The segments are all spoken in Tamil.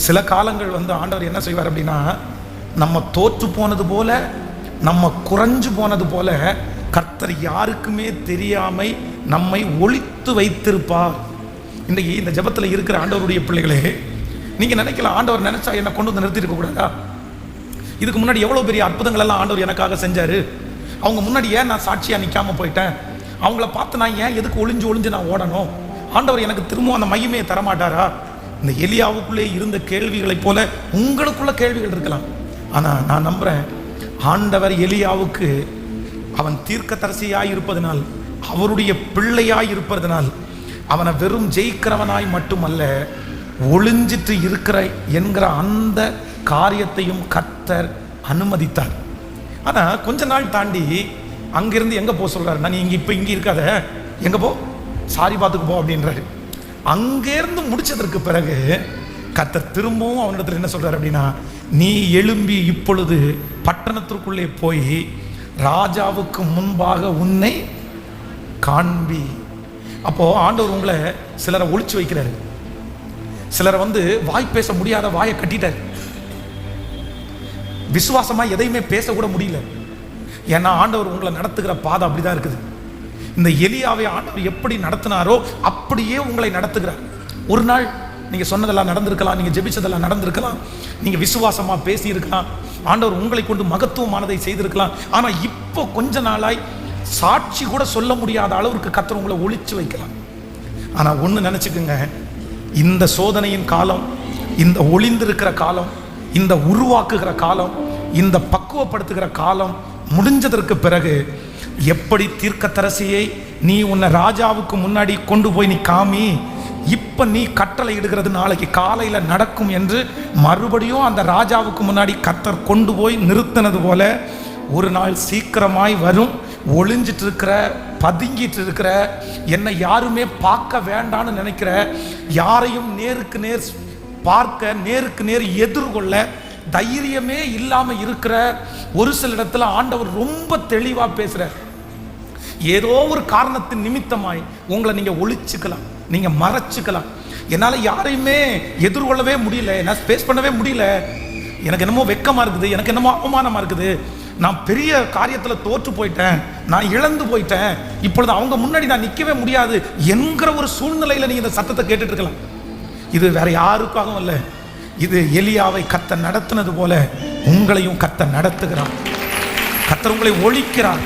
சில காலங்கள் ஆண்டவர் என்ன செய்வார் அப்படின்னா, நம்ம தோற்று போனது போல, நம்ம குறைஞ்சு போனது போல கர்த்தர் யாருக்குமே தெரியாமை நம்மை ஒளித்து வைத்திருப்பார். இன்றைக்கி இந்த ஜெபத்தில் இருக்கிற ஆண்டவருடைய பிள்ளைகளே, நீங்கள் நினைக்கலாம், ஆண்டவர் நினைச்சா என்னை கொண்டு வந்து நிறுத்தி இருக்கக்கூடாதா? இதுக்கு முன்னாடி எவ்வளோ பெரிய அற்புதங்கள் எல்லாம் ஆண்டவர் எனக்காக செஞ்சார். அவங்க முன்னாடி ஏன் நான் சாட்சியாக நிற்காமல் போயிட்டேன்? அவங்கள பார்த்து நான் ஏன் எதுக்கு ஒளிஞ்சு நான் ஓடணும்? ஆண்டவர் எனக்கு திரும்பவும் அந்த மகிமையை தரமாட்டாரா? இந்த எலியாவுக்குள்ளே இருந்த கேள்விகளைப் போல உங்களுக்குள்ள கேள்விகள் இருக்கலாம். ஆனால் நான் நம்புகிறேன், ஆண்டவர் எலியாவுக்கு அவன் தீர்க்கதரிசியாய் இருப்பதனால், அவருடைய பிள்ளையாய் இருப்பதனால், அவனை வெறும் ஜெயிக்கிறவனாய் மட்டுமல்ல, ஒளிஞ்சிட்டு இருக்கிற என்கிற அந்த காரியத்தையும் கர்த்தர் அனுமதித்தார். ஆனால் கொஞ்ச நாள் தாண்டி அங்கிருந்து எங்கே போக சொல்கிறாரு? நான் இங்கே இருக்காத, எங்கே போ, சாரி பாத்துக்கு போ அப்படின்றாரு. அங்கேருந்து முடிச்சதற்கு பிறகு கர்த்தர் திரும்பவும் அவனிடத்தில் என்ன சொல்றாரு அப்படின்னா, நீ எழும்பி இப்பொழுது பட்டணத்திற்குள்ளே போய் ராஜாவுக்கு முன்பாக உன்னை காண்பி. அப்போ ஆண்டவர் உங்களை சிலரை ஒளிச்சு வைக்கிறாரு. சிலரை வாய் பேச முடியாத வாயை கட்டிட்டார். விசுவாசமா எதையுமே பேசக்கூட முடியல. ஏன்னா ஆண்டவர் உங்களை நடத்துகிற பாதை அப்படிதான் இருக்குது. இந்த எலியாவை ஆண்டவர் எப்படி நடத்தினாரோ அப்படியே உங்களை நடத்துகிறார். ஒரு நாள் நீங்க சொன்னதெல்லாம் நடந்திருக்கலாம், நீங்க ஜெபிச்சதெல்லாம் நடந்திருக்கலாம், நீங்க விசுவாசமா பேசி இருக்கலாம், ஆண்டவர் உங்களை கொண்டு மகத்துவமானதை செய்திருக்கலாம். ஆனா இப்போ கொஞ்ச நாளாய் சாட்சி கூட சொல்ல முடியாத அளவுக்கு கர்த்தர் உங்களை ஒளிச்சு வைக்கலாம். ஆனா ஒண்ணு நினைச்சுக்குங்க, இந்த சோதனையின் காலம், இந்த ஒளிந்திருக்கிற காலம், இந்த உருவாக்குகிற காலம், இந்த பக்குவப்படுத்துகிற காலம் முடிஞ்சதற்கு பிறகு எப்படி தீர்க்கதரிசியை நீ உன்னை ராஜாவுக்கு முன்னாடி கொண்டு போய் நீ காமி, இப்ப நீ கட்டளை இடுகிறது நாளைக்கு காலையில நடக்கும் என்று மறுபடியும் அந்த ராஜாவுக்கு முன்னாடி கர்த்தர் கொண்டு போய் நிறுத்தினது போல ஒரு நாள் சீக்கிரமாய் வரும். ஒளிஞ்சிட்டு இருக்கிற, பதுங்கிட்டு இருக்கிற, என்னை யாருமே பார்க்க வேண்டான்னு நினைக்கிற, யாரையும் நேருக்கு நேர் பார்க்க, நேருக்கு நேர் எதிர்கொள்ள தைரியமே இல்லாம இருக்கிற ஒரு சில இடத்துல ஆண்டவர் ரொம்ப தெளிவா பேசுறார். ஏதோ ஒரு காரணத்தின் நிமித்தமாய் உங்களை நீங்க ஒளிச்சுக்கலாம், நீங்க மறைச்சுக்கலாம். என்னால யாரையுமே எதிர்கொள்ளவே முடியல, நான் ஸ்பேஸ் பண்ணவே முடியல, எனக்கு என்னமோ வெக்கமா இருக்குது, எனக்கு என்னமோ அவமானமா இருக்குது, நான் பெரிய காரியத்தில் தோற்று போயிட்டேன், நான் இழந்து போயிட்டேன், இப்பொழுது அவங்க முன்னாடி நான் நிற்கவே முடியாது என்கிற ஒரு சூழ்நிலையில் நீங்க இந்த சத்தத்தை கேட்டுட்டு இருக்கலாம். இது வேற யாருக்காகவும் இல்லை, இது எலியாவை கர்த்தர் நடத்தினது போல உங்களையும் கர்த்தர் நடத்துகிறார். கர்த்தர் உங்களை ஒழிக்கிறார்,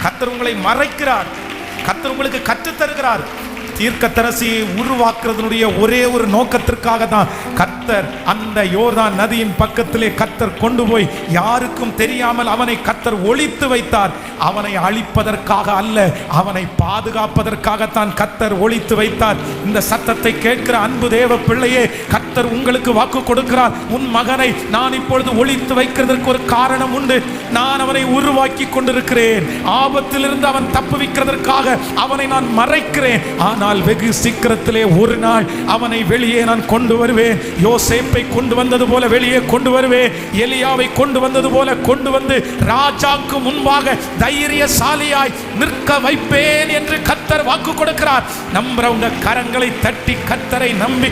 கர்த்தர் உங்களை மறைக்கிறார், கர்த்தர் உங்களுக்கு கற்றுத்தருகிறார். தீர்க்கதரிசியை உருவாக்குறதுடைய ஒரே ஒரு நோக்கத்திற்காக தான் கர்த்தர் அந்த யோர்தான் நதியின் பக்கத்திலே கர்த்தர் கொண்டு போய் யாருக்கும் தெரியாமல் அவனை கர்த்தர் ஒளித்து வைத்தார். அவனை அழிப்பதற்காக அல்ல, அவனை பாதுகாப்பதற்காகத்தான் கர்த்தர் ஒளித்து வைத்தார். இந்த சத்தத்தை கேட்கிற அன்பு தேவ பிள்ளையே, கர்த்தர் உங்களுக்கு வாக்கு கொடுக்கிறார். உன் மகனை நான் இப்பொழுது ஒளித்து வைக்கிறதற்கு ஒரு காரணம் உண்டு. நான் அவனை உருவாக்கி கொண்டிருக்கிறேன். ஆபத்திலிருந்து அவன் தப்புவிக்கிறதற்காக அவனை நான் மறைக்கிறேன். ஆனால் வெகு சீக்கிரத்திலே ஒரு நாள் அவனை வெளியே நான் கொண்டு வருவேன். யோசேப்பை கொண்டு வந்தது போல வெளியே கொண்டு வருவேன். எலியாவை கொண்டு வந்தது போல கொண்டு வந்து ராஜாவுக்கு முன்பாக தைரியசாலியாய் நிற்க வைப்பேன் என்று கர்த்தர் வாக்கு கொடுக்கிறார். நம்புறவங்க கரங்களை தட்டி கர்த்தரை நம்பி,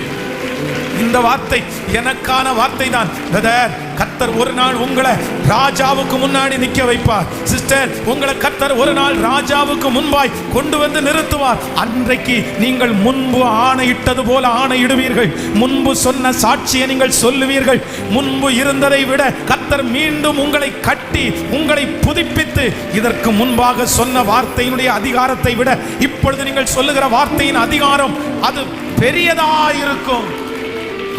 இந்த வார்த்தை எனக்கான வார்த்தை தான் பிரதர். கர்த்தர் ஒரு நாள் உங்களை ராஜாவுக்கு முன்னாடி நிற்க வைப்பார். சிஸ்டர், உங்களை கர்த்தர் ஒரு நாள் ராஜாவுக்கு முன்பாய் கொண்டு வந்து நிறுத்துவார். அன்றைக்கு நீங்கள் முன்பு ஆணையிட்டது போல ஆணையிடுவீர்கள். முன்பு சொன்ன சாட்சியை நீங்கள் சொல்லுவீர்கள். முன்பு இருந்ததை விட கர்த்தர் மீண்டும் உங்களை கட்டி உங்களை புதுப்பித்து, இதற்கு முன்பாக சொன்ன வார்த்தையினுடைய அதிகாரத்தை விட இப்பொழுது நீங்கள் சொல்லுகிற வார்த்தையின் அதிகாரம் அது பெரியதாயிருக்கும்.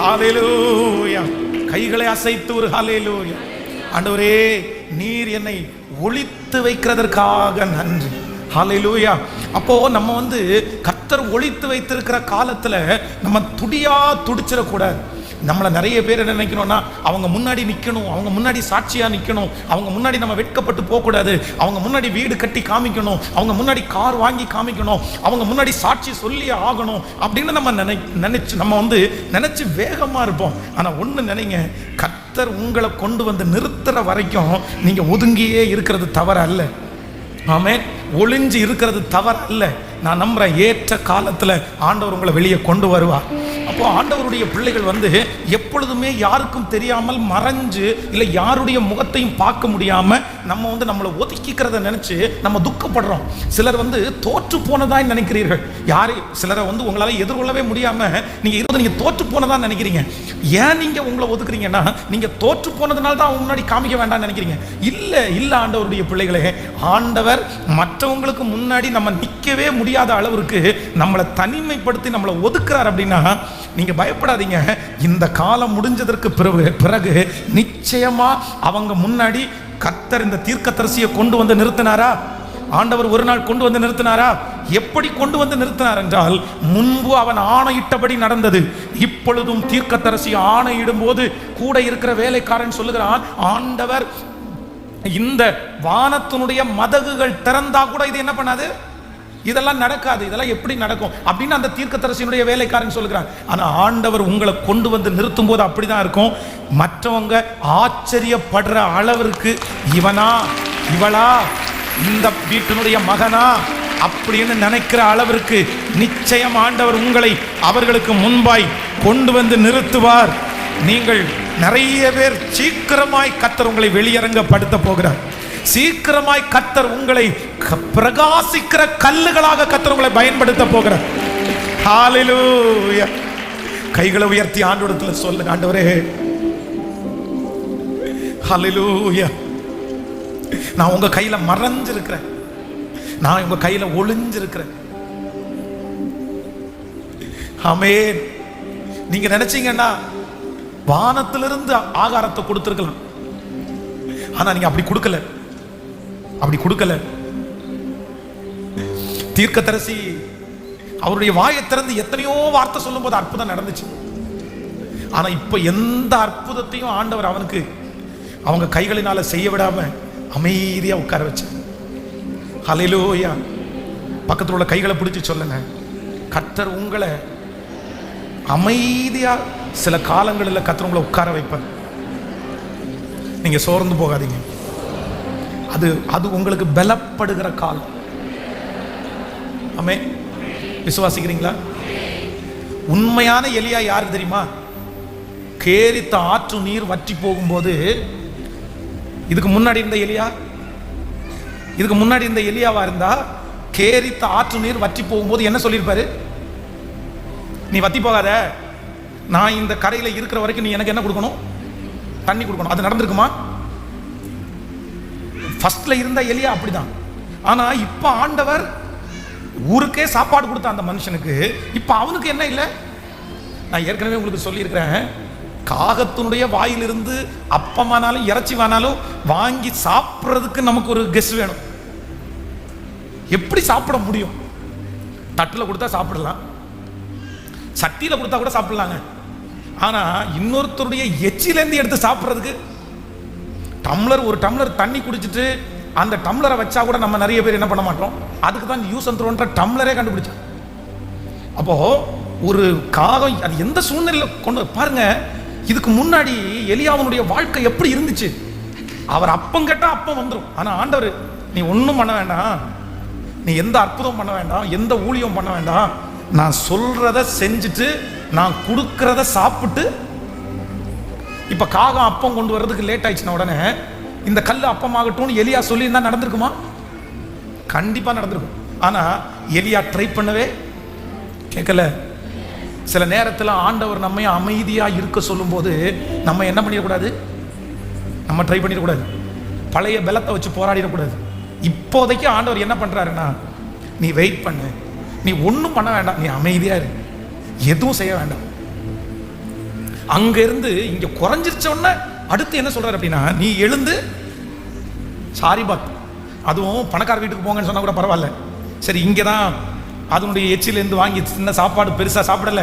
ஹல்லேலூயா. கைகளை அசைத்து ஒரு ஹல்லேலூயா. ஆண்டவரே, நீர் என்னை ஒளித்து வைக்கிறதற்காக நன்றி. ஹல்லேலூயா. அப்போ நம்ம கர்த்தர் ஒளித்து வைத்திருக்கிற காலத்துல நம்ம துடிச்சிடக்கூடாது. நம்மளை நிறைய பேர் என்ன நினைக்கணும்னா, அவங்க முன்னாடி நிற்கணும், அவங்க முன்னாடி சாட்சியாக நிற்கணும், அவங்க முன்னாடி நம்ம வெட்கப்பட்டு போகக்கூடாது, அவங்க முன்னாடி வீடு கட்டி காமிக்கணும், அவங்க முன்னாடி கார் வாங்கி காமிக்கணும், அவங்க முன்னாடி சாட்சி சொல்லி ஆகணும் அப்படின்னு நம்ம நினைச்சு வேகமாக இருப்போம். ஆனால் ஒன்று நினைங்க, கர்த்தர் உங்களை கொண்டு வந்து நிறுத்துற வரைக்கும் நீங்கள் ஒதுங்கியே இருக்கிறது தவறு அல்ல. ஆமென். ஒளிஞ்சு இருக்கிறது தவறு அல்ல. நான் நம்புறேன் ஏற்ற காலத்தில் ஆண்டவர் உங்களை வெளியே கொண்டு வருவார். அப்போ ஆண்டவருடைய பிள்ளைகள் எப்பொழுதுமே யாருக்கும் தெரியாமல் மறைஞ்சு இல்லை யாருடைய முகத்தையும் பார்க்க முடியாம நம்ம நம்மளை ஒதுக்கிக்கிறத நினைச்சு நம்ம துக்கப்படுறோம். சிலர் தோற்று போனதாய் நினைக்கிறீர்கள். சிலரை உங்களால எதிர்கொள்ளவே முடியாம நீங்க தோற்று போனதா நினைக்கிறீங்க. ஏன் நீங்க உங்களை ஒதுக்குறீங்கன்னா நீங்க தோற்று போனதுனால தான் அவங்க முன்னாடி காமிக்க வேண்டாம்னு நினைக்கிறீங்க. இல்ல ஆண்டவருடைய பிள்ளைகளே, ஆண்டவர் மற்றவங்களுக்கு முன்னாடி நம்ம நிற்கவே முடியாத அளவிற்கு நம்மளை தனிமைப்படுத்தி நம்மளை ஒதுக்குறார். அப்படின்னா நீங்க பயப்படாதீங்க. இந்த காலம் முடிஞ்சதற்கு பிறகு நிச்சயமா அவங்க முன்னாடி கர்த்தர் இந்த தீர்க்கதரிசியை கொண்டு வந்து நிறுத்தினாரா? ஆண்டவர் ஒரு நாள் கொண்டு வந்து நிறுத்தினாரா? எப்படி கொண்டு வந்து நிறுத்தினார் என்றால், முன்பு அவன் ஆணையிட்டபடி நடந்தது. இப்பொழுதும் தீர்க்கதரிசி ஆணையிடும் போது கூட இருக்கிற வேலைக்காரன் சொல்லுகிறான், ஆண்டவர் இந்த வானத்தினுடைய மதகுகள் திறந்தா கூட இது என்ன பண்ணாது, இதெல்லாம் நடக்காது, இதெல்லாம் எப்படி நடக்கும் அப்படின்னு அந்த தீர்க்கதரிசியினுடைய வேலைக்காரன் சொல்லுகிறான். ஆனா ஆண்டவர் உங்களை கொண்டு வந்து நிறுத்தும் போது அப்படிதான் இருக்கும். மற்றவங்க ஆச்சரியப்படுற அளவிற்கு இவனா இவளா இந்த வீட்டினுடைய மகனா அப்படின்னு நினைக்கிற அளவிற்கு நிச்சயம் ஆண்டவர் உங்களை அவர்களுக்கு முன்பாய் கொண்டு வந்து நிறுத்துவார். நீங்கள் நிறைய பேர் சீக்கிரமாய் கர்த்தர் உங்களை வெளியரங்கப்படுத்த போகிறார். சீக்கிரமாய் கர்த்தர் உங்களை பிரகாசிக்கிற கல்லுகளாக கர்த்தர் உங்களை பயன்படுத்த போகிறார். ஹல்லேலூயா. கைகளை உயர்த்தி ஆண்டவரிடத்தில் சொல்லுங்க, ஆண்டவரே ஹல்லேலூயா, நான் உங்க கையில மறைஞ்சிருக்கிறேன், நான் உங்க கையில ஒளிஞ்சிருக்கிறேன். ஆமென். நீங்க நினைச்சீங்கன்னா வானத்திலிருந்து ஆகாரத்தை கொடுத்திருக்கலாம். ஆனா நீங்க அப்படி கொடுக்கல. தீர்க்கதரிசி அவருடைய வாயை திறந்து எத்தனையோ வார்த்தை சொல்லும் போது அற்புதம் நடந்துச்சு. ஆனா இப்ப எந்த அற்புதத்தையும் ஆண்டவர் அவனுக்கு அவங்க கைகளினால செய்ய விடாம அமைதியா உட்கார வச்ச. ஹல்லேலூயா. பக்கத்தில் உள்ள கைகளை பிடிச்சு சொல்லுங்க, கர்த்தர் உங்களை அமைதியா சில காலங்களில் கர்த்தர் உங்களை உட்கார வைப்பார். நீங்க சோர்ந்து போகாதீங்க. அது உங்களுக்கு பலப்படுகிற காலம். ஆமென். விசுவாசிக்கிறீங்களா? உண்மையான எலியா யாரு தெரியுமா? கேரித்த ஆற்று நீர் வற்றி போகும்போது இதுக்கு முன்னாடி இருந்த எலியாவா இருந்தா கேரித்த ஆற்று நீர் வற்றி போகும்போது என்ன சொல்லியிருப்பாரு? நீ வத்தி போகாத, நான் இந்த கரையில இருக்கிற வரைக்கும் நீ எனக்கு என்ன கொடுக்கணும்? தண்ணி கொடுக்கணும். அது நடந்திருக்குமா? ஃபர்ஸ்ட்ல இருந்த எலியா அப்படிதான். ஆனா இப்ப ஆண்டவர் ஊருக்கே சாப்பாடு கொடுத்த அந்த மனுஷனுக்கு இப்ப அவனுக்கு என்ன இல்லை? நான் ஏற்கனவே உங்களுக்கு சொல்லி இருக்கிறேன், காகத்தினுடைய வாயிலிருந்து அப்பமானாலும் இறைச்சி வானாலும் வாங்கி சாப்பிட்றதுக்கு நமக்கு ஒரு கெஸ் வேணும். எப்படி சாப்பிட முடியும்? தட்டுல கொடுத்தா சாப்பிடலாம், சட்டியில கொடுத்தா கூட சாப்பிடலாங்க. ஆனா இன்னொருத்தருடைய எச்சிலேருந்து எடுத்து சாப்பிட்றதுக்கு ஒரு டம்ளர் தண்ணி குடிச்சிட்டு அந்த டம்ளரை வச்சா கூட நம்ம நிறைய பேர் என்ன பண்ண மாட்டோம். அதுக்கு தான் யூஸ் அண்ட் த்ரோன்ற டம்ளரே கண்டுபிடிச்சோம். அப்போ ஒரு காகம் அது எந்த சூழ்நிலையில் கொண்டு பாருங்க. இதுக்கு முன்னாடி எலியாவுடைய வாழ்க்கை எப்படி இருந்துச்சு? அவர் அப்பம் கேட்டா அப்பம் வந்துடும். ஆனா ஆண்டவர், நீ ஒன்றும் பண்ண வேண்டாம், நீ எந்த அற்புதம் பண்ண வேண்டாம், எந்த ஊழியம் பண்ண வேண்டாம், நான் சொல்றத செஞ்சுட்டு நான் கொடுக்கறத சாப்பிட்டு. இப்ப காகம் அப்பம் கொண்டு வர்றதுக்கு லேட் ஆயிடுச்சுன்னா உடனே இந்த கல் அப்பமாகட்டும் எலியா சொல்லி இருந்தா நடந்திருக்குமா? கண்டிப்பா நடந்திருக்கும். ஆனா எலியா ட்ரை பண்ணவே கேட்கல. சில நேரத்தில் ஆண்டவர் நம்ம அமைதியா இருக்க சொல்லும் போது நம்ம என்ன பண்ணிடக்கூடாது? நம்ம ட்ரை பண்ணிடக்கூடாது, பழைய பலத்தை வச்சு போராடிடக்கூடாது. இப்போதைக்கு ஆண்டவர் என்ன பண்றாருன்னா, நீ வெயிட் பண்ணு, நீ ஒன்றும் பண்ண வேண்டாம், நீ அமைதியா இரு, எதுவும் செய்ய வேண்டாம். அங்க இருந்து இங்க குறைஞ்சிருச்சோன்னா அடுத்து என்ன சொல்றாரு அப்படின்னா, நீ எழுந்து சாரிபாத், அதுவும் பணக்கார வீட்டுக்கு போங்கன்னு சொன்னா கூட பரவாயில்ல, சரி இங்கதான் அதனுடைய எச்சிலேருந்து வாங்கி சின்ன சாப்பாடு பெருசா சாப்பிடல,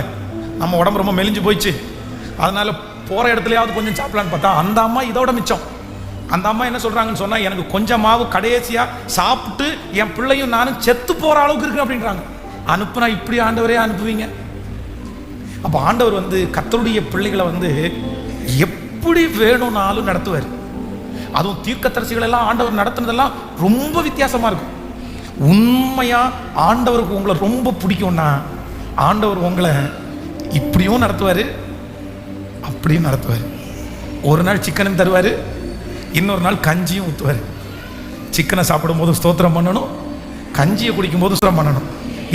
நம்ம உடம்பு ரொம்ப மெலிஞ்சு போயிடுச்சு, அதனால போற இடத்துலயாவது கொஞ்சம் சாப்பிடலான்னு பார்த்தா அந்த அம்மா இதோட மிச்சம். அந்த அம்மா என்ன சொல்றாங்கன்னு சொன்னா, எனக்கு கொஞ்சம் மாவு கடைசியா சாப்பிட்டு என் பிள்ளையும் நானும் செத்து போற அளவுக்கு இருக்கு அப்படின்றாங்க. அனுப்புனா இப்படி ஆண்டவரே அனுப்புவீங்க? அப்ப ஆண்டவர் கர்த்தருடைய பிள்ளைகளை எப்படி வேணும்னாலும் நடத்துவார். அதுவும் தீர்க்கதரிசிகள் எல்லாம் ஆண்டவர் நடத்துனதெல்லாம் ரொம்ப வித்தியாசமா இருக்கும். உண்மையா ஆண்டவருக்கு உங்களை ரொம்ப பிடிக்கும்னா ஆண்டவர் உங்களை இப்படியும் நடத்துவார், அப்படியும் நடத்துவார். ஒரு நாள் சிக்கனும் தருவார், இன்னொரு நாள் கஞ்சியும் ஊற்றுவார். சிக்கனை சாப்பிடும் போது ஸ்தோத்திரம் பண்ணணும், கஞ்சியை குடிக்கும் போது ஸ்தோத்திரம் பண்ணணும்.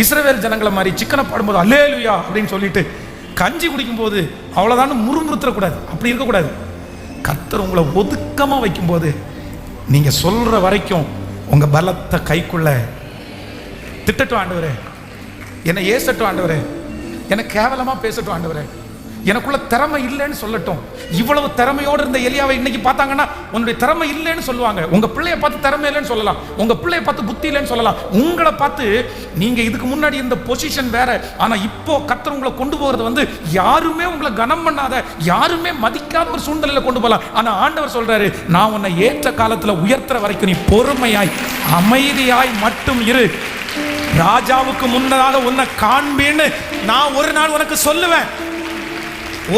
இஸ்ரவேல் ஜனங்களை மாதிரி சிக்கனை பாடும்போது அல்லேலூயா அப்படின்னு சொல்லிட்டு கஞ்சி குடிக்கும்போது அவ்வளோதான் முறுமுறுத்தக்கூடாது, அப்படி இருக்கக்கூடாது. கர்த்தர் உங்களை ஒதுக்கமாக வைக்கும்போது நீங்கள் சொல்கிற வரைக்கும் உங்கள் பலத்தை கைக்குள்ள திட்டட்டும் ஆண்டவரே, என்னை ஏசட்டும் ஆண்டவரே, என்னை கேவலமாக பேசட்டும் ஆண்டவரே, எனக்குள்ள திறமை இல்லைன்னு சொல்லட்டும். இவ்வளவு திறமையோடு இருந்த எலியாவை இன்னைக்கு பார்த்தாங்கன்னா உன்னுடைய திறமை இல்லைன்னு சொல்லுவாங்க. உங்க பிள்ளைய பார்த்து திறமை இல்லைன்னு சொல்லலாம், உங்க பிள்ளைய பார்த்து புத்தி இல்லைன்னு சொல்லலாம். உங்களை பார்த்து நீங்க இதுக்கு முன்னாடி இந்த பொசிஷன் வேற, ஆனா இப்போ கர்த்தர் உங்களை கொண்டு போகிறது யாருமே உங்களை கனம் பண்ணாத, யாருமே மதிக்காத ஒரு சூழ்நிலையில கொண்டு போகலாம். ஆனா ஆண்டவர் சொல்றாரு, நான் உன்னை ஏற்ற காலத்துல உயர்த்துற வரைக்கும் நீ பொறுமையாய் அமைதியாய் மட்டும் இரு. ராஜாவுக்கு முன்னதாக உன்னை காண்பேன்னு நான் ஒரு நாள் உனக்கு சொல்லுவேன்.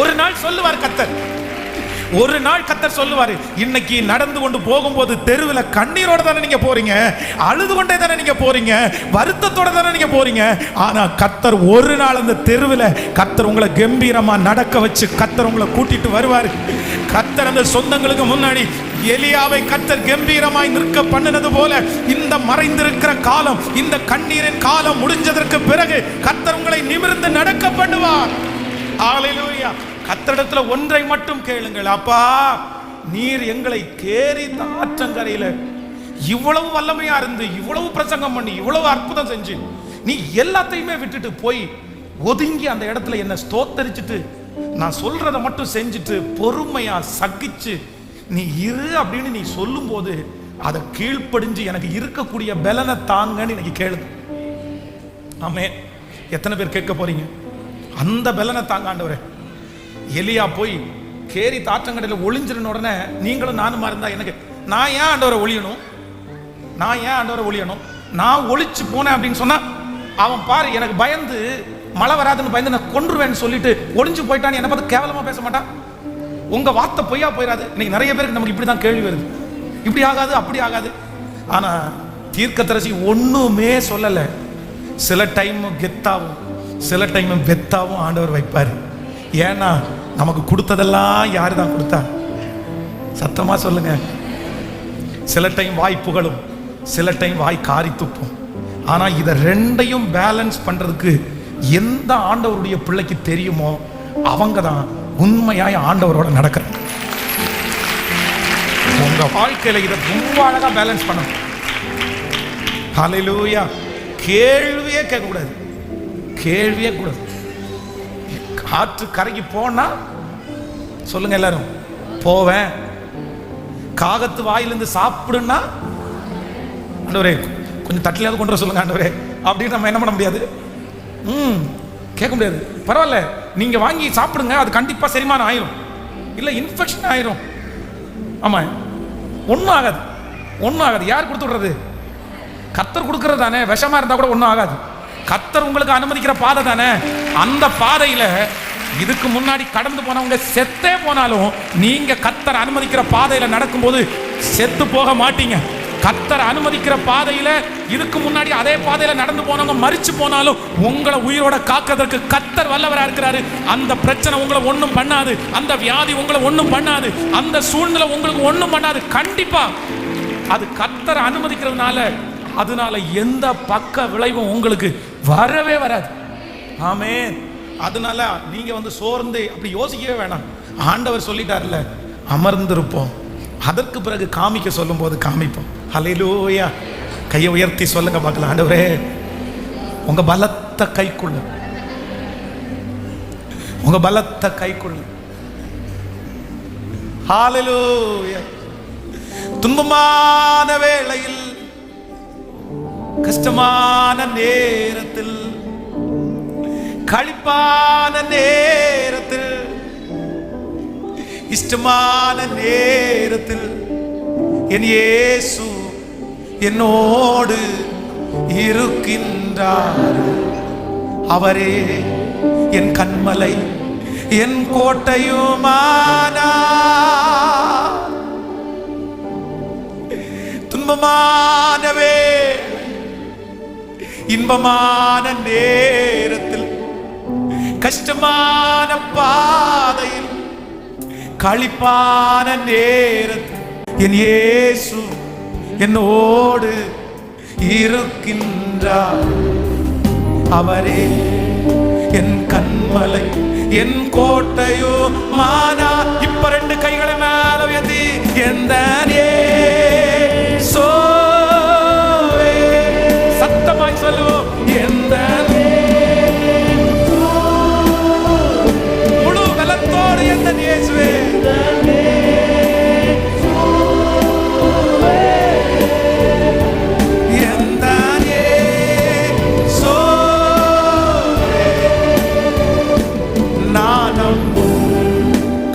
ஒரு நாள் சொல்லுவார் கர்த்தர், ஒரு நாள் கர்த்தர் சொல்லுவார். இன்னைக்கு நடந்து கொண்டு போகும்போது தெருவில் கண்ணீரோட தானே நீங்க போறீங்க, அழுது கொண்டே தானே நீங்க போறீங்க, வருத்தத்தோட தானே நீங்க போறீங்க. ஆனா கர்த்தர் ஒரு நாள் அந்த தெருவில் கர்த்தர் உங்களை கம்பீரமா நடக்க வச்சு கர்த்தர் உங்களை கூட்டிட்டு வருவார். கர்த்தர் அந்த சொந்தங்களுக்கு முன்னாடி எலியாவை கர்த்தர் கம்பீரமாய் நிற்க பண்ணினது போல இந்த மறைந்திருக்கிற காலம், இந்த கண்ணீரின் காலம் முடிஞ்சதற்கு பிறகு கர்த்தர் உங்களை நிமிர்ந்து நடக்க பண்ணுவார். ஹல்லேலூயா. கர்த்தரிடத்துல ஒன்றை மட்டும் கேளுங்கள், அப்பா நீர் எங்களை கேரி ஆற்றங்கரையில இவ்வளவு வல்லமையா இருந்து இவ்வளவு பிரசங்கம் பண்ணி இவ்வளவு அற்புதம் செஞ்சு நீ எல்லாத்தையுமே விட்டுட்டு போய் ஒதுங்கி அந்த இடத்துல என்ன ஸ்தோத்தரிச்சுட்டு நான் சொல்றதை மட்டும் செஞ்சுட்டு பொறுமையா சகிச்சு நீ இரு அப்படின்னு நீ சொல்லும் போது அதை கீழ்ப்படிஞ்சு எனக்கு இருக்கக்கூடிய பலனை தாங்கன்னு இன்னைக்கு கேளுங்க. ஆமே, எத்தனை பேர் கேட்க போறீங்க? அந்த பலனை தாங்க ஆண்டவரே. எலியா போய் கேரி தாற்றங்கடையில் ஒளிஞ்சிருந்த உடனே நீங்களும் நானும் இருந்தா எனக்கு நான் ஏன் ஆண்டவரை ஒளியணும், நான் ஏன் ஆண்டவரை ஒளியணும்? நான் ஒளிச்சு போனேன் அப்படின்னு சொன்னா அவன் பாரு எனக்கு பயந்து மழை வராதுன்னு பயந்து நான் கொன்றுவேன்னு சொல்லிட்டு ஒளிஞ்சு போயிட்டான்னு என்னை பார்த்து கேவலமா பேச மாட்டான். உங்க வார்த்தை பொய்யா போயிடாது. இன்னைக்கு நிறைய பேருக்கு நமக்கு இப்படிதான் கேள்வி வருது, இப்படி ஆகாது அப்படி ஆகாது. ஆனா தீர்க்கதரிசி ஒண்ணுமே சொல்லல. சில டைம் கெத்தாவும் சில டைம் வெத்தாவும் ஆண்டவர் வைப்பார். ஏன்னா நமக்கு கொடுத்ததெல்லாம் யாரு தான் கொடுத்தா? சத்தமா சொல்லுங்க. சில டைம் வாய் புகழும், சில டைம் வாய் காரி துப்பும். ஆனா இதை ரெண்டையும் பேலன்ஸ் பண்றதுக்கு எந்த ஆண்டவருடைய பிள்ளைக்கு தெரியுமோ அவங்க தான் உண்மையாய் ஆண்டவரோட நடக்கிறாங்க. உங்க வாழ்க்கையில இதை ரொம்ப அழகா பேலன்ஸ் பண்ணணும். ஹல்லேலூயா. கேள்வியே கேட்கக்கூடாது, கேள்வியே கூடாது. காற்று கரைக்கு போனா சொல்லுங்க எல்லாரும், போவேன். காகத்து வாயிலிருந்து சாப்பிடுன்னா ஆண்டவரே கொஞ்சம் தட்டிலாவது கொண்டு வர சொல்லுங்க ஆண்டவரே அப்படின்னு நம்ம என்ன பண்ண முடியாது, கேட்க முடியாது. பரவாயில்ல நீங்க வாங்கி சாப்பிடுங்க, அது கண்டிப்பா செரிமானம் ஆயிரும், இல்ல இன்ஃபெக்ஷன் ஆயிரும். ஆமா, ஒன்றும் ஆகாது, ஒன்றும் ஆகாது. யார் கொடுத்து விடுறது? கர்த்தர் கொடுக்கறது தானே. விஷமா இருந்தா கூட ஒன்றும் ஆகாது. கர்த்தர் உங்களுக்கு அனுமதிக்கிற பாதை தானே. அந்த பாதையில இதுக்கு முன்னாடி கடந்து போனவங்க செத்தே போனாலும் நீங்க கர்த்தர் அனுமதிக்கிற பாதையில நடக்கும்போது செத்து போக மாட்டீங்க. கர்த்தர் அனுமதிக்கிற பாதையில இதுக்கு முன்னாடி அதே பாதையில நடந்து போனவங்க மரிச்சு போனாலும் உங்களை உயிரோட காக்கிறதுக்கு கர்த்தர் வல்லவரா இருக்கிறாரு. அந்த பிரச்சனை உங்களை ஒண்ணும் பண்ணாது, அந்த வியாதி உங்களை ஒண்ணும் பண்ணாது, அந்த சூழ்நிலை உங்களுக்கு ஒண்ணும் பண்ணாது. கண்டிப்பா அது கர்த்தர் அனுமதிக்கிறதுனால அதனால எந்த பக்க விளைவும் உங்களுக்கு வரவே வராது. ஆமென். அதனால நீங்க சோர்ந்து அப்படி யோசிக்கவே வேணாம். ஆண்டவர் சொல்லிட்டார்ல, அமர்ந்திருப்போம், அதற்கு பிறகு காமிக்க சொல்லும் போது காமிப்போம். ஹல்லேலூயா. கையை உயர்த்தி சொல்லுங்க பார்க்கலாம், ஆண்டவரே உங்க பலத்த கைக்குள்ள, உங்க பலத்த கைக்குள்ள. ஹல்லேலூயா. துன்பமான வேளையில், கஷ்டமான நேரத்தில், களிப்பான நேரத்தில், இஷ்டமான நேரத்தில் என் இயேசு என்னோடு இருக்கின்றார். அவரே என் கண்மலை, என் கோட்டையுமானார். துன்பமானவே இன்பமான நேரத்தில், கஷ்டமான பாதையில், களிப்பான நேரத்தில் என் இயேசு என்னோடு இருக்கின்றார். அவரே என் கண்மலை, என் கோட்டையோ மானா. இப்ப 2 கைகளை மேல உயர்த்தி எந்த இயேசுவே சத்தமாய் சொல்லுவோம். எந்த முழு பலத்தோடு எந்த இயேசுவே,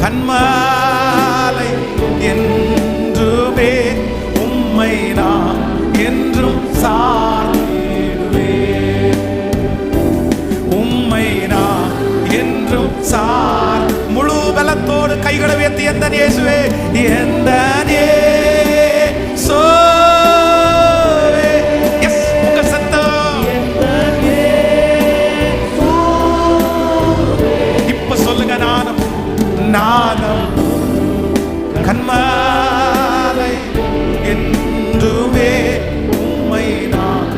கண்மாலை என்றுமே உம்மை நான் என்றும் சார்ந்திடுவேன். உம்மை நான் என்றும் முழு பலத்தோடு கைகளை உயர்த்தி எந்த இயேசுவே, எந்த இயேசுவே. எஸ், உங்க சத்தம் இப்ப சொல்லுங்க. நானும் கண்மாலை என்றுமே உம்மை நான்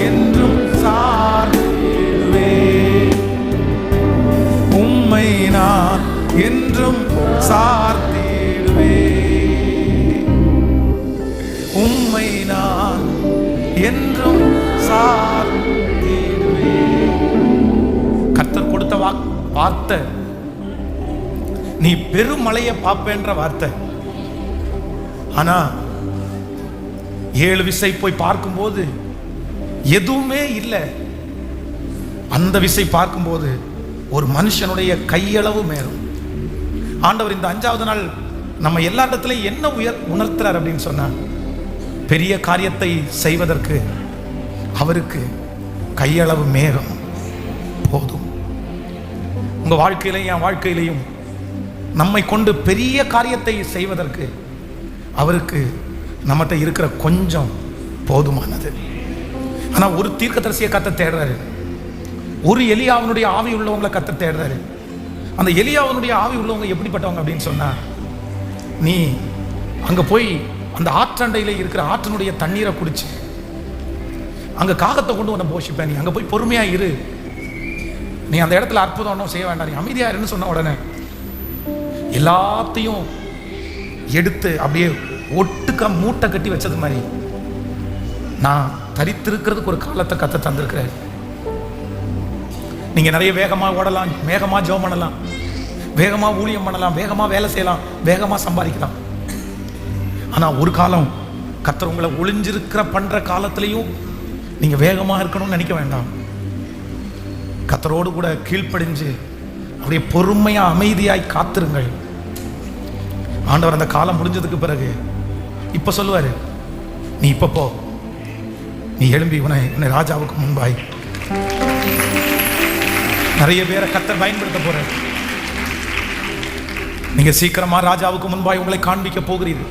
என்றும் சார்ந்திடுவேன். உம்மை நான் என்றும் சார்ந்திடுவேன். உம்மை நான் என்றும் சார்ந்திடுவேன். கர்த்தர் கொடுத்த வார்த்தை, நீ பெருமழையை பார்ப்பேன்ற வார்த்தை. ஆனா 7 விசை போய் பார்க்கும்போது எதுவுமே இல்லை. அந்த விசை பார்க்கும்போது ஒரு மனுஷனுடைய கையளவு மேலும். ஆண்டவர் இந்த 5வது நாள் நம்ம எல்லா இடத்துலையும் என்ன உணர்த்துறார் அப்படின்னு சொன்னா, பெரிய காரியத்தை செய்வதற்கு அவருக்கு கையளவு மேகம் போதும். உங்க வாழ்க்கையிலையும் என் வாழ்க்கையிலையும் நம்மை கொண்டு பெரிய காரியத்தை செய்வதற்கு அவருக்கு நம்மகிட்ட இருக்கிற கொஞ்சம் போதுமானது. ஆனா ஒரு தீர்க்கதரிசியை கர்த்தர் தேடுறாரு, ஒரு எலியாவினுடைய ஆவி உள்ளவங்களை கர்த்தர் தேடுறாரு. அந்த எலியாவினுடைய ஆவி உள்ளவங்க எப்படிப்பட்டவங்க அப்படின்னு சொன்னா, நீ அங்க போய் அந்த ஆற்றண்டையில இருக்கிற ஆற்றினுடைய தண்ணீரை குடிச்சு அங்க காகத்தை கொண்டு உன்னை போஷிப்பேன். நீ அங்க போய் பொறுமையா இரு, நீ அந்த இடத்துல அற்புதம் ஒன்றும் செய்ய வேண்டாம், நீ அமைதியா இருன்னு சொன்ன உடனே எல்லாத்தையும் எடுத்து அப்படியே ஒட்டுக்க மூட்டை கட்டி வச்சது மாதிரி நான் தரித்திருக்கிறதுக்கு ஒரு காலத்தை கத்த தந்திருக்கிறேன். நீங்க நிறைய வேகமா ஓடலாம், வேகமா ஜெபம் பண்ணலாம், வேகமா ஊழியம் பண்ணலாம், வேகமா வேலை செய்யலாம், வேகமா சம்பாதிக்கலாம். ஆனா ஒரு காலம் கர்த்தர் உங்களை ஒளிஞ்சிருக்கிற பண்ற காலத்திலையும் நீங்க வேகமா இருக்கணும்னு நினைக்க வேண்டாம். கர்த்தரோடு கூட கீழ்ப்படிஞ்சு அப்படியே பொறுமையா அமைதியாய் காத்திருங்கள். ஆண்டவர் அந்த காலம் முடிஞ்சதுக்கு பிறகு இப்ப சொல்லுவாரு, நீ இப்ப போ, நீ எழும்பி உன்னை ராஜாவுக்கு முன்பாய். நிறைய பேரை கர்த்தர் பயன்படுத்த போற. நீங்க சீக்கிரமா ராஜாவுக்கு முன்பாய் உங்களை காண்பிக்க போகிறீர்கள்.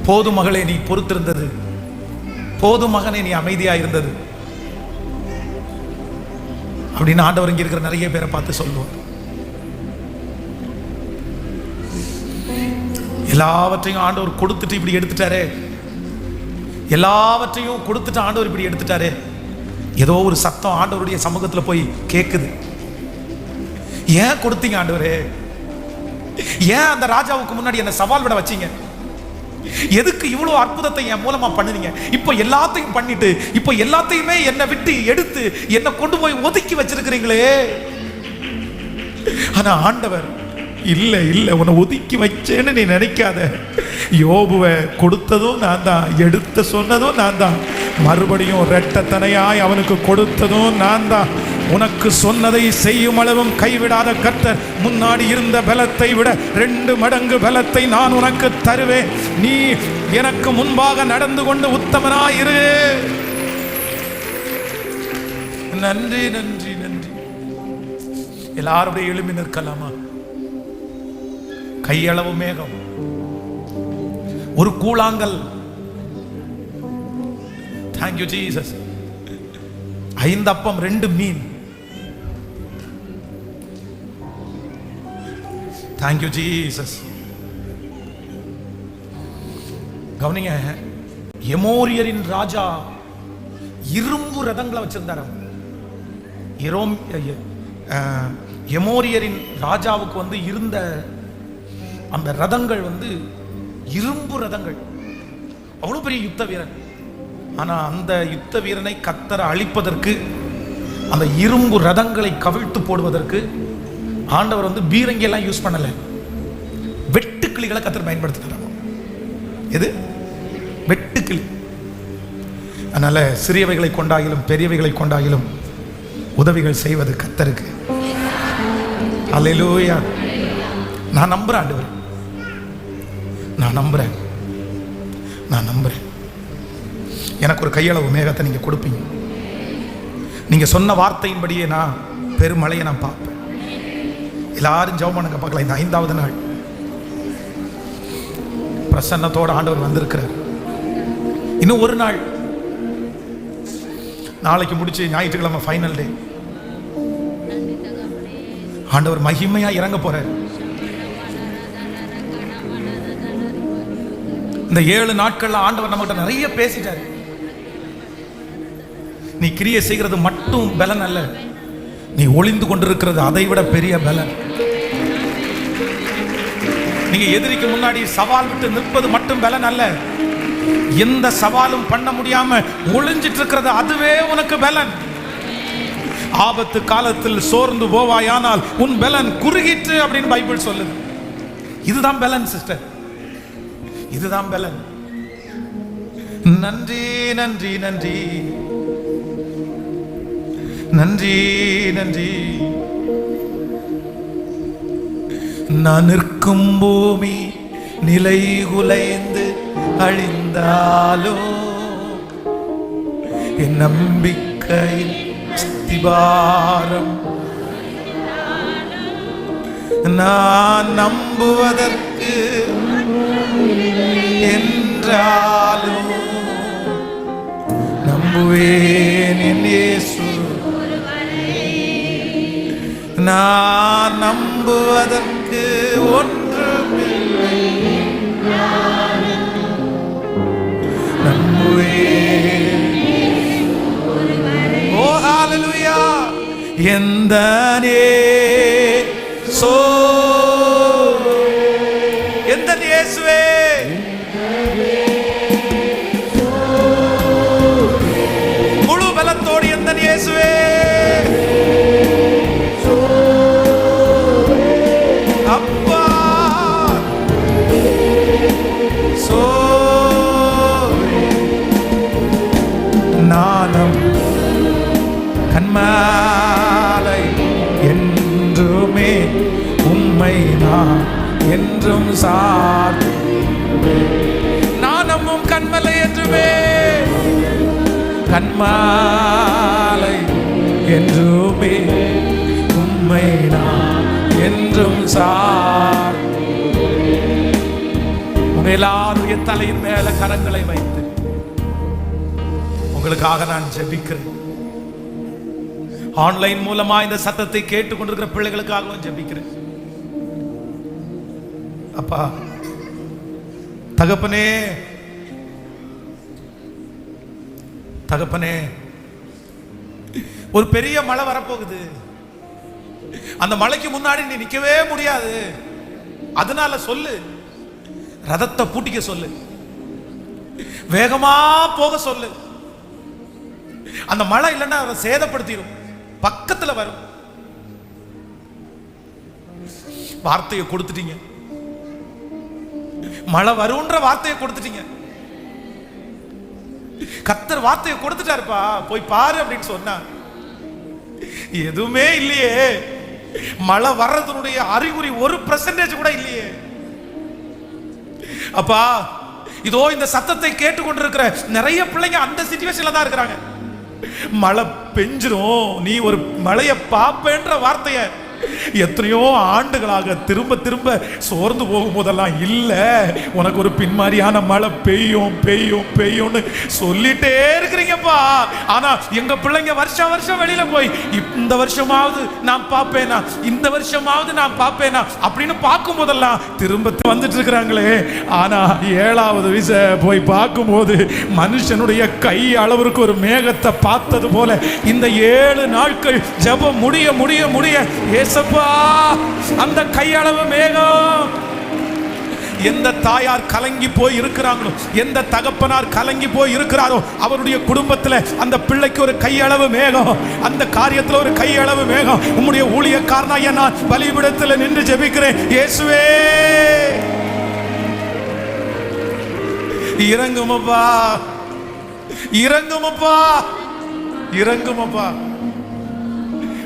போதும் மகளே நீ பொறுத்திருந்தது, போதும் மகனே நீ அமைதியா இருந்தது அப்படின்னு ஆண்டவர் இங்க இருக்கிற நிறைய பேரை பார்த்து சொல்லுவார். எல்லாவற்றையும் ஆண்டவர் கொடுத்துட்டு இப்படி எடுத்துட்டாரே, எல்லாவற்றையும் கொடுத்துட்டு ஆண்டவர் இப்படி எடுத்துட்டாரே. ஏதோ ஒரு சத்தம் ஆண்டவருடைய சமூகத்துல போய் கேட்குது. ஏன் கொடுத்தீங்க ஆண்டவரே? ஏன் அந்த ராஜாவுக்கு முன்னாடி என்ன சவால் விட வச்சீங்க? எதுக்கு இவ்வளவு அற்புதத்தை என் மூலமா பண்ணுனீங்க? இப்போ எல்லாத்தையும் பண்ணிட்டு இப்போ எல்லாத்தையுமே என்னை விட்டு எடுத்து என்னை கொண்டு போய் ஒதுக்கி வச்சிருக்கிறீங்களே. ஆனா ஆண்டவர் இல்ல இல்ல, உன்னை ஒதுக்கி வச்சேன்னு நீ நினைக்காத. யோபுவை கொடுத்ததும் நான் தான், எடுத்த சொன்னதும் நான் தான், மறுபடியும் இரட்டத்தனையாய் அவனுக்கு கொடுத்ததும் நான் தான். உனக்கு சொன்னதை செய்யும் அளவும் கைவிடாத கர்த்தர் முன்னாடி இருந்த பலத்தை விட 2 மடங்கு பலத்தை நான் உனக்கு தருவேன். நீ எனக்கு முன்பாக நடந்து கொண்டு உத்தமனாயிரு. நன்றி நன்றி நன்றி. எல்லாருடைய எழுப்பி நிற்கலாமா? கையளவு மேகம், ஒரு கூழாங்கல் Thank you Jesus. 5 அப்பம் 2 மீன். Thank you Jesus. கவனிங்க, எமோரியரின் ராஜா இரும்பு ரதங்களை வச்சிருந்தார். எமோரியரின் ராஜாவுக்கு வந்து இருந்த அந்த ரதங்கள் வந்து இரும்பு ரதங்கள். அவ்வளவு பெரிய யுத்த வீரன். ஆனா அந்த யுத்த வீரனை கர்த்தர் அழிப்பதற்கு, அந்த இரும்பு ரதங்களை கவிழ்த்து போடுவதற்கு ஆண்டவர் வந்து பீரங்கி எல்லாம் யூஸ் பண்ணல, வெட்டுக்கிளிகளை கர்த்தர் பயன்படுத்தினார். எது? வெட்டுக்கிளி. அதனால சிறியவைகளை கொண்டாகிலும் பெரியவைகளை கொண்டாகிலும் உதவிகள் செய்வது கர்த்தருக்கு. அல்லேலூயா. நான் நம்புறேன் ஆண்டவரே, நான் நம்புறேன். எனக்கு ஒரு கையளவு மேகத்தை நீங்க கொடுப்பீங்க. நீங்க சொன்ன வார்த்தையின்படியே நான் பெருமழையை நான் பார்ப்பேன். எல்லாரும் ஜெபம் பண்ணுங்க பார்க்கலாம். இந்த 5வது நாள் பிரசன்னத்தோட ஆண்டவர் வந்திருக்கிறார். இன்னும் ஒரு நாள், நாளைக்கு முடிச்சு ஞாயிற்றுக்கிழமை ஃபைனல் டே. ஆண்டவர் மகிமையா இறங்க போறார். இந்த 7 நாட்கள்ல ஆண்டவர் நம்மகிட்ட நிறைய பேசிட்டார். நீ கிரியை செய்கிறது மட்டும் பலன் அல்ல, நீ ஒளிந்து கொண்டிருக்கிறது அதை விட பெரிய பலன். நீங்க எதிரிக்கு முன்னாடி சவால் விட்டு நிற்பது மட்டும் பலன் அல்ல, எந்த சவாலும் பண்ண முடியாம ஒளிஞ்சிட்டு இருக்கிறது அதுவே உனக்கு பலன். ஆபத்து காலத்தில் சோர்ந்து போவாயானால் உன் பலன் குறுகிற்று அப்படின்னு பைபிள் சொல்லுது. இதுதான் பலன் சிஸ்டர், இதுதான் பலன். நன்றி நன்றி நன்றி நன்றி நன்றி. நான் நிற்கும் பூமி நிலை குலைந்து அழிந்தாலோ என் நம்பிக்கையின் அஸ்திபாரம் நான் நம்புவதற்கு என்றாலோ நம்புவேன் என் இயேசு. நான் நம்புவதற்கு ஒன்றுமில்லை, நம்புவேன். ஓ ஹalleluya. எந்த இயேசுவே, முழு பலத்தோடு எந்த இயேசுவே, அப்பா நானும் கண்மாலை என்றுமே உம்மை நான் என்றும் சார். நானும் கண்மலை என்றுமே, கண்மாலை என்றுமே உம்மை நான் என்றும் சார். உங்க எல்லாருடைய தலையின் மேல கரங்களை வைத்து உங்களுக்காக நான் ஜெபிக்கிறேன். ஆன்லைன் மூலமா இந்த சத்தத்தை கேட்டுக் கொண்டிருக்கிற பிள்ளைகளுக்காகவும் ஜெபிக்கிறேன். அப்பா தகப்பனே, தகப்பனே, ஒரு பெரிய மழை வரப்போகுது. அந்த மழைக்கு முன்னாடி நீ நிக்கவே முடியாது. அதனால சொல்லு, ரதத்தை பூட்டிக்க சொல்லு, வேகமா போக சொல்லு. அந்த மழை இல்லைன்னா அதை சேதப்படுத்திடும், பக்கத்துல வரும். வார்த்தையை கொடுத்துட்டீங்க, மழை வரும்ன்ற வார்த்தையை கொடுத்துட்டீங்க. கர்த்தர் வார்த்தையை கொடுத்துட்டாருப்பா, போய் பாரு அப்படின்னு சொன்னா எதுவுமே இல்லையே. மழை வர்றதுடைய அறிகுறி 1% கூட இல்லையே. அப்பா இதோ இந்த சத்தத்தை கேட்டுக்கொண்டிருக்கிற நிறைய பிள்ளைங்க அந்த சிச்சுவேஷன்ல தான் இருக்கிறாங்க. மழை பெஞ்சிரும், நீ ஒரு மழையை பாப்பேன்ற வார்த்தைய எத்தனையோ ஆண்டுகளாக திரும்ப திரும்ப சோர்ந்து போகும் போதெல்லாம் இல்ல உனக்கு ஒரு பின்மாரியான மழை பெய்யும் பெய்யும் பெய்யும்னு சொல்லிட்டே இருக்கிறீங்கப்பா. ஆனா எங்க பிள்ளைங்க வருஷம் வருஷம் வெளியில போய் இந்த வருஷமாவது நான் பார்ப்பேனா, இந்த வருஷமாவது நான் பார்ப்பேனா அப்படின்னு பார்க்கும் போதெல்லாம் திரும்ப வந்துட்டு இருக்கிறாங்களே. ஆனா 7வது விச போய் பார்க்கும்போது மனுஷனுடைய கை அளவிற்கு ஒரு மேகத்தை பார்த்தது போல இந்த 7 நாட்கள் ஜெபம் முடிய முடிய முடிய ஏசப்பா அந்த கையளவு மேகம். எந்த தாயார் கலங்கி போய் இருக்கிறாங்களோ, எந்த தகப்பனார் கலங்கி போய் இருக்கிறாரோ அவருடைய குடும்பத்தில் அந்த பிள்ளைக்கு ஒரு கையளவு மேகம், அந்த காரியத்தில் ஒரு கையளவு மேகம். உம்முடைய ஊழியக்காரனாகிய நான் பலிபீடத்தில் நின்று ஜெபிக்கிறேன். இயேசுவே இறங்குமப்பா, இறங்குமப்பா, இறங்குமப்பா.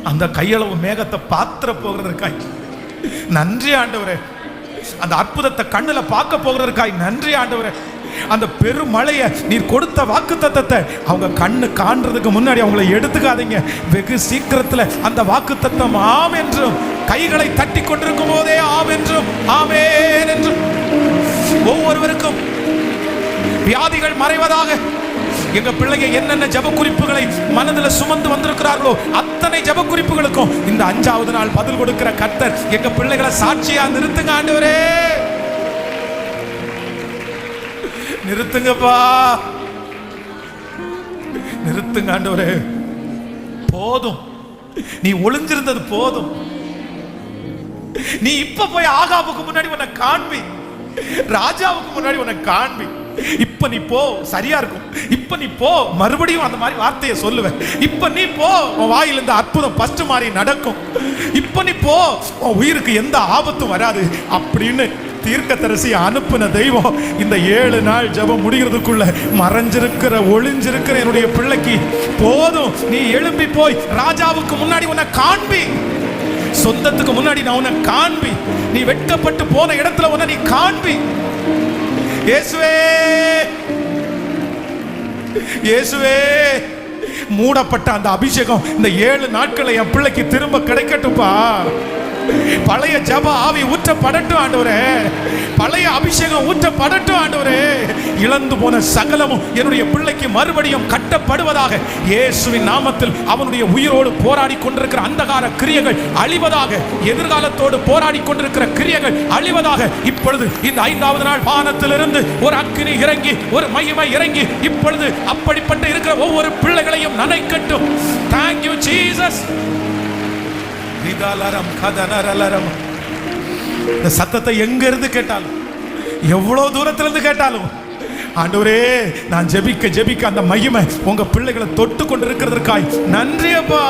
அந்த கையளவு மேகத்தை பாத்திர போகிறதற்காய் நன்றி ஆண்டவரே. அந்த அற்புதத்தை கண்ணுல பார்க்க போகிறதற்காய் நன்றி ஆண்டவரே. அந்த பெருமழையை நீர் கொடுத்த வாக்குத்தத்தத்தை அவங்க கண்ணு காண்றதுக்கு முன்னாடி அவங்களை எடுத்துக்காதீங்க. வெகு சீக்கிரத்தில் அந்த வாக்குத்தத்தம் ஆம் என்றும், கைகளை தட்டி கொண்டிருக்கும் போதே ஆம் என்றும் ஆமென் என்றும், ஒவ்வொருவருக்கும் வியாதிகள் மறைவதாக. எங்க பிள்ளைங்க என்னென்ன ஜெப குறிப்புகளை மனதில் சுமந்து வந்திருக்கிறார்களோ அத்தனை ஜெப குறிப்புகளுக்கும் இந்த 5வது நாள் பதில் கொடுக்கிற கர்த்தர் எங்க பிள்ளைகளை சாட்சியா நிறுத்துங்க ஆண்டவரே, நிறுத்துங்கப்பா, நிறுத்துங்க ஆண்டவரே. போதும், நீ ஒளிஞ்சிருந்தது போதும். நீ இப்ப போய் ஆகாபுக்கு முன்னாடி உன்னை காண்பி, ராஜாவுக்கு முன்னாடி உன்னை காண்பி. இப்ப நீ போ, சரியா இருக்கும். இப்ப நீ போ, மறுபடியும் அந்த மாதிரி வார்த்தையை சொல்லுவேன். இப்ப நீ போ, உன் வாயில இந்த அற்புதம் ஃபர்ஸ்ட் மாதிரி நடக்கும். இப்ப நீ போ, உன் உயிருக்கு எந்த ஆபத்தும் வராது அப்படின்னு தீர்க்கதரிசி அனுப்பின தெய்வம் இந்த 7 நாள் ஜெபம் முடிகிறதுக்குள்ள மறைஞ்சிருக்கிற ஒளிஞ்சிருக்கிற என்னுடைய பிள்ளைக்கு போதும். நீ எழும்பி போய் ராஜாவுக்கு முன்னாடி உன்னை காண்பி, சொந்தத்துக்கு முன்னாடி நான் உன்னை காண்பி, நீ வெட்கப்பட்டு போன இடத்துல உன்னை நீ காண்பி. இயேசுவே இயேசுவே, மூடப்பட்ட அந்த அபிஷேகம் இந்த 7 நாட்களை என் பிள்ளைக்கு திரும்ப கிடைக்கட்டும்பா. பழைய ஜெப ஆவி ஊற்றப்படட்டும் ஆண்டவரே, பழைய அபிஷேகம் ஊற்றப்படட்டும் ஆண்டவரே. இழந்து போன சகலமும் என்னுடைய பிள்ளைக்கு மறுபடியும் கட்டப்படுவதாக இயேசுவின் நாமத்தில். அவனுடைய உயிரோடு போராடி கொண்டிருக்கிற அந்தகார கிரியைகள் அழிவதாக, எதிர்காலத்தோடு போராடி கொண்டிருக்கிற கிரியைகள் அழிவதாக. இப்பொழுது இந்த 5வது நாள் வானத்திலிருந்து ஒரு அக்கினி இறங்கி, ஒரு மகிமை இறங்கி இப்பொழுது அப்படிப்பட்ட இருக்கிற ஒவ்வொரு பிள்ளைகளையும் நனைக்கட்டும். Thank you Jesus. இந்த சத்தத்தை எங்க இருந்து கேட்டாலும், எவ்வளவு தூரத்திலிருந்து கேட்டாலும் ஆண்டவரே, நான் ஜெபிக்க ஜெபிக்க அந்த மகிமை உங்க பிள்ளைகளை தொட்டு கொண்டிருக்கிறதற்காய் நன்றி அப்பா.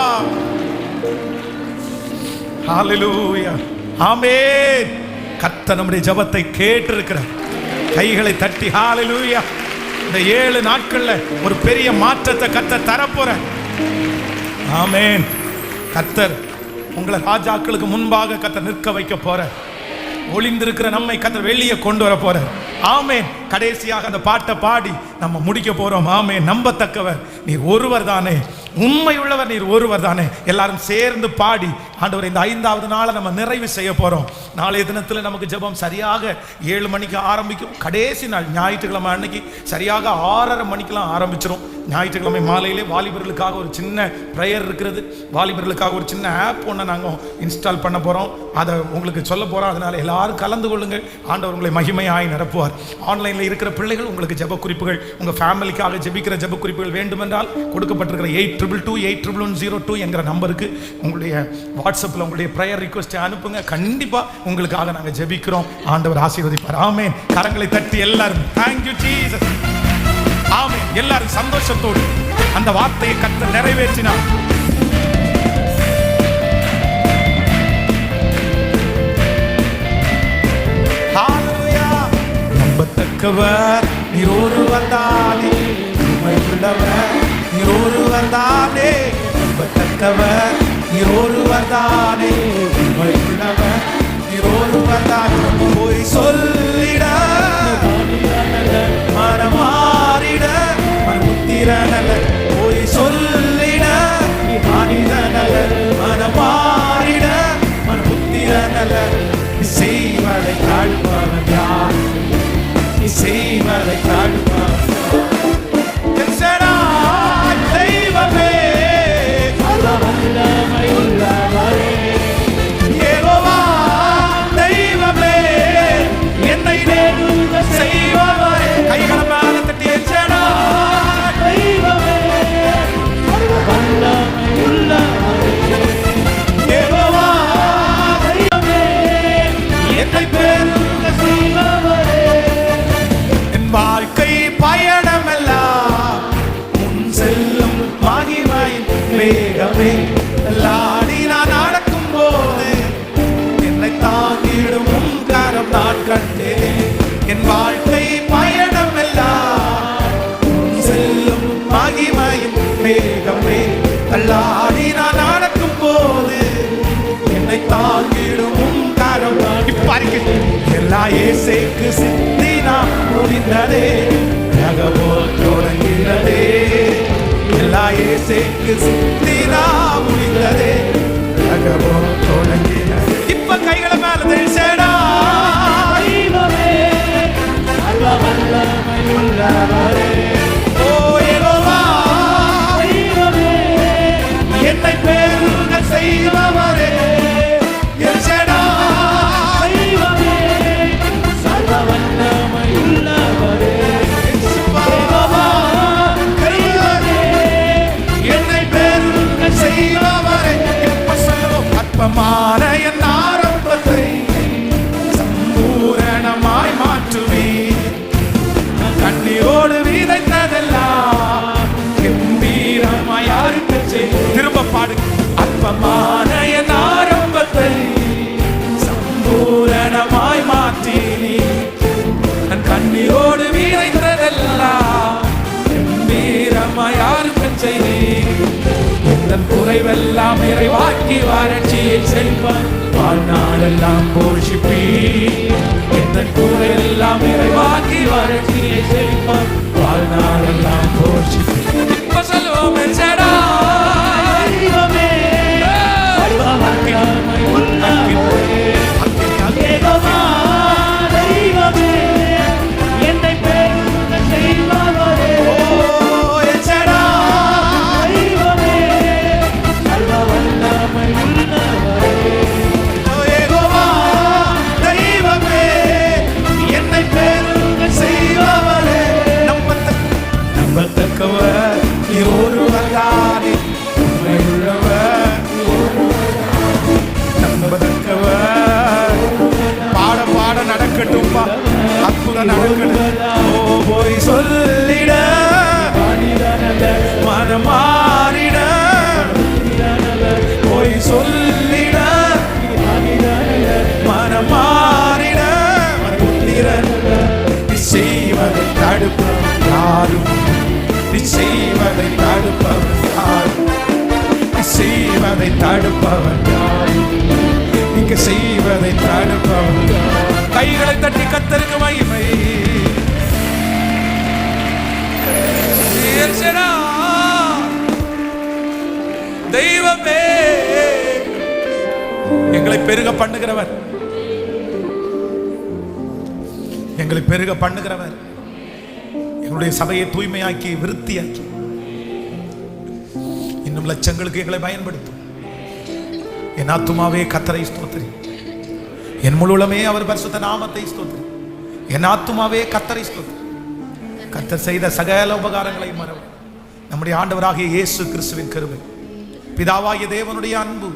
ஹalleluya, ஆமென். கர்த்தர் நம்முடைய ஜெபத்தை கேட்டிருக்கிறார். கைகளை தட்டி ஹalleluya. இந்த 7 நாட்கள்ல ஒரு பெரிய மாற்றத்தை கர்த்தர் தரப்போறார். ஆமென். கர்த்தர் உங்களை ராஜாக்களுக்கு முன்பாக கர்த்தர் நிற்க வைக்க போற, ஒளிந்திருக்கிற நம்மை கர்த்தர் வெளியே கொண்டு வர போற. ஆமென். கடைசியாக அந்த பாட்டை பாடி நம்ம முடிக்க போறோம். ஆமென். நம்பத்தக்கவர் நீர் ஒருவர் தானே, உண்மை உள்ளவர் நீர் ஒருவர் தானே. எல்லாரும் சேர்ந்து பாடி ஆண்டவர் இந்த 5வது நாளை நம்ம நிறைவு செய்ய போறோம். நாளைய தினத்தில் நமக்கு ஜெபம் சரியாக 7 மணிக்கு ஆரம்பிக்கும். கடைசி நாள் ஞாயிற்றுக்கிழமை அன்னைக்கு சரியாக 6:30 மணிக்கெல்லாம் ஆரம்பிச்சிடும். ஞாயிற்றுக்கிழமை மாலையிலே வாலிபர்களுக்காக ஒரு சின்ன ப்ரேயர் இருக்கிறது. வாலிபர்களுக்காக ஒரு சின்ன ஆப் ஒன்று நாங்கள் இன்ஸ்டால் பண்ண போகிறோம். அதை உங்களுக்கு சொல்ல போகிறோம். அதனால் எல்லாரும் கலந்து கொள்ளுங்கள். ஆண்டவர் உங்களை மகிமையாய் நிரப்புவார். ஆன்லைனில் இருக்கிற பிள்ளைகள் உங்களுக்கு ஜெப குறிப்புகள், உங்கள் ஃபேமிலிக்காக ஜெபிக்கிற ஜெப குறிப்புகள் வேண்டுமென்றால் கொடுக்கப்பட்டிருக்கிற 8222-8101 என்கிற நம்பருக்கு உங்களுடைய வாட்ஸ்அப்பில் உங்களுடைய ப்ரேயர் ரிக்வெஸ்ட்டை அனுப்புங்க. கண்டிப்பாக உங்களுக்காக நாங்கள் ஜெபிக்கிறோம். ஆண்டவர் ஆசீர்வதிப்பார். ஆமென். கரங்களை தட்டி எல்லாரும் தேங்க்யூ ஜீசஸ். ஆமென். எல்லாரும் சந்தோஷத்தோடு அந்த வார்த்தையை கர்த்தர் நிறைவேற்றினார். ஹalleluya. நம்பத்தக்கவர் நீர் ஒருவர் தானே, உம்மை உள்ளவர் நீர் ஒருவர் தானே. நம்பத்தக்கவர் நீர் ஒருவர் தானே, உம்மை உள்ளவர் நீர் ஒருவர் தானே. போய் சொல்லிட மனமாறிட மனமுத்திரனல்ல, போய் சொல்லிட மனிதனல்ல மனமாறிட காத்திடும் காரம் இப்பாருக்கு எல்லா இயேசுக்கு சித்தினா முடிந்ததே ரகமோ தொடங்கினதே எல்லா இயேசுக்கு சித்தினா முடிந்ததே ரகமோ தொடங்கினதே இப்ப கைகளை மேல தெரிசேடா என்னை பெருக செய்பவரே என்னை பெருக செய்பவரே இப்ப சொல்லுவோம் அற்பமான என் ஆரம்பத்தை சம்பூரணமாய் மாற்றுவே கண்ணீரோடு விதைத்ததெல்லாம் கம்பீரமாய் யாருக்கு திரும்ப பாடு அற்பமான என் ஆரம்பத்தை சம்பூரணமாய் மாற்றினி நான் கண்ணீரோடு விதைத்ததெல்லாம் கம்பீரமாய் யாருக்கு செய்தி என் குறைவெல்லாம் நிறைவாக்கி வறட்சியை செல்வான் வாழ்நாளெல்லாம் போஷிப்பி என் குறைவெல்லாம் நிறைவாக்கி வறட்சியை செல்வான் வாழ்நாளெல்லாம் போஷிப்பி இப்ப சொல்லுவோம் நடக்கட்டும்பா அற்புதம் நடக்கட்டும் போய் சொல்லிட மனம் மாறிட போய் சொல்லிட மனம் மாறிட செய்வதை தடுப்பவர் யாரும் செய்வதை தடுப்பவர் யாரும் செய்வதை தடுப்பவர் யாரும் நீங்க செய்வதை தடுப்பவர் கைகளை தட்டி கர்த்தருக்கு மகிமை தெய்வமே எங்களை பெருக பண்ணுகிறவர் எங்களை பெருக பண்ணுகிறவர் எங்களுடைய சபையை தூய்மையாக்கி விருத்தியாக்கி இன்னும் லட்சங்களுக்கு எங்களை பயன்படுத்தும் என் ஆத்துமாவே கர்த்தரை ஸ்தோத்திரி என் முழுமே அவர் பரிசுத்த நாமத்தை ஸ்தோத்திரி என் ஆத்துமாவே கர்த்தரை ஸ்தோத்திரி கர்த்தர் செய்த சகல உபகாரங்களை மறவு நம்முடைய ஆண்டவராகிய இயேசு கிறிஸ்துவின் கிருபை பிதாவாகிய தேவனுடைய அன்பு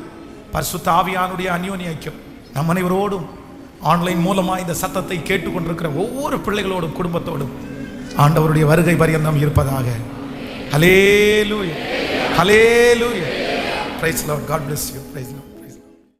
பரிசுத்த ஆவியானுடைய அந்யோன்ய ஐக்கியம் நம் அனைவரோடும் ஆன்லைன் மூலமா இந்த சத்தத்தை கேட்டுக்கொண்டிருக்கிற ஒவ்வொரு பிள்ளைகளோடும் குடும்பத்தோடும் ஆண்டவருடைய வருகை பரியந்தம் இருப்பதாக. Hallelujah hallelujah. Praise the Lord. God bless you. Price